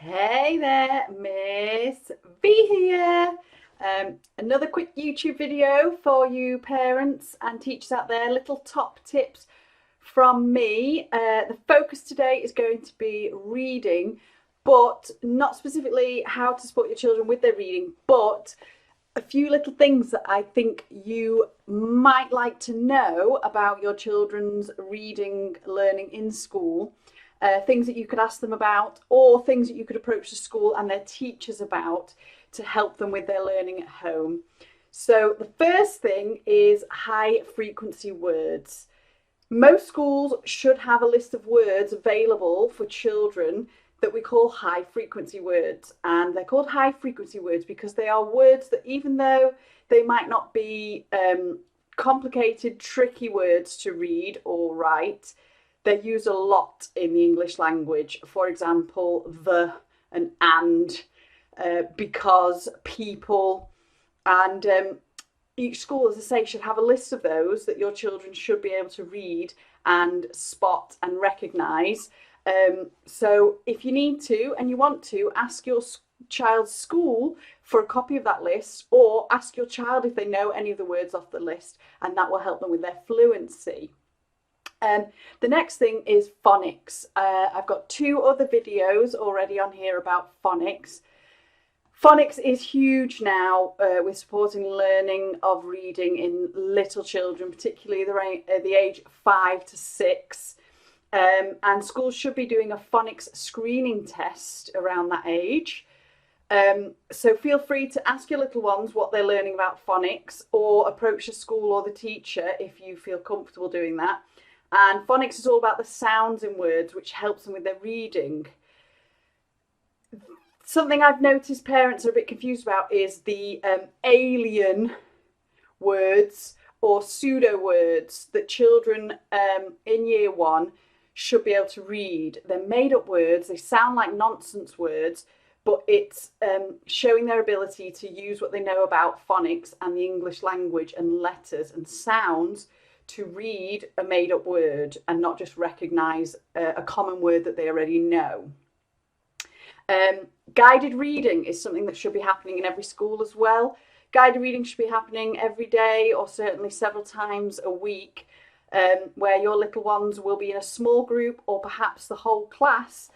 Hey there, Miss V here. Another quick YouTube video for you parents and teachers out there, little top tips from me. The focus today is going to be reading, but not specifically how to support your children with their reading, but a few little things that I think you might like to know about your children's reading learning in school. Things that you could ask them about, or things that you could approach the school and their teachers about to help them with their learning at home. So the first thing is high frequency words. Most schools should have a list of words available for children that we call high frequency words, and they're called high frequency words because they are words that, even though they might not be complicated, tricky words to read or write, they're used a lot in the English language. For example, the and because, people, and each school, as I say, should have a list of those that your children should be able to read and spot and recognise. So if you need to and you want to, ask your child's school for a copy of that list, or ask your child if they know any of the words off the list, and that will help them with their fluency. The next thing is phonics. I've got 2 other videos already on here about phonics. Phonics is huge now with supporting learning of reading in little children, particularly the age 5 to 6. And schools should be doing a phonics screening test around that age. So feel free to ask your little ones what they're learning about phonics, or approach the school or the teacher if you feel comfortable doing that. And phonics is all about the sounds in words, which helps them with their reading. Something I've noticed parents are a bit confused about is the alien words or pseudo words that children in year 1 should be able to read. They're made up words, they sound like nonsense words, but it's showing their ability to use what they know about phonics and the English language and letters and sounds to read a made up word and not just recognise a common word that they already know. Guided reading is something that should be happening in every school as well. Guided reading should be happening every day, or certainly several times a week, where your little ones will be in a small group, or perhaps the whole class,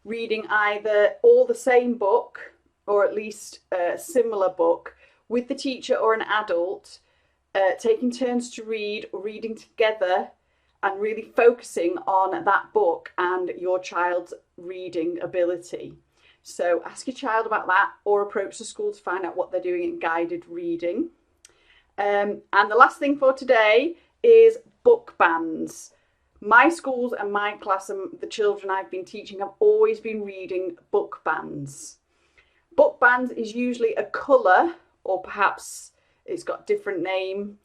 reading either all the same book, or at least a similar book, with the teacher or an adult, taking turns to read, reading together, and really focusing on that book and your child's reading ability. So ask your child about that, or approach the school to find out what they're doing in guided reading. And the last thing for today is book bans. My schools and my class and the children I've been teaching have always been reading book bans. Book bans is usually a colour, or perhaps it's got a different name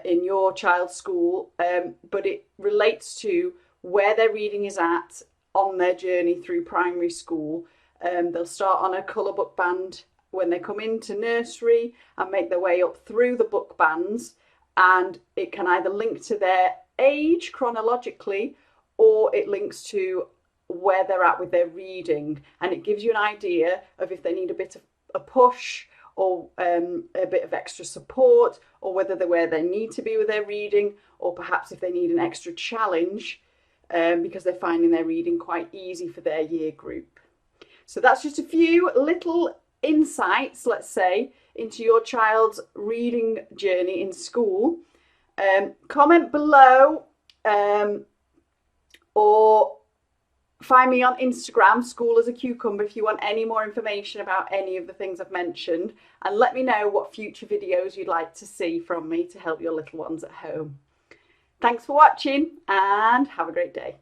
in your child's school, but it relates to where their reading is at on their journey through primary school. They'll start on a colour book band when they come into nursery and make their way up through the book bands, and it can either link to their age chronologically, or it links to where they're at with their reading, and it gives you an idea of if they need a bit of a push, or a bit of extra support, or whether they're where they need to be with their reading, or perhaps if they need an extra challenge because they're finding their reading quite easy for their year group. So that's just a few little insights, let's say, into your child's reading journey in school. Comment below, or find me on Instagram, School as a Cucumber, if you want any more information about any of the things I've mentioned, and let me know what future videos you'd like to see from me to help your little ones at home. Thanks for watching, and have a great day.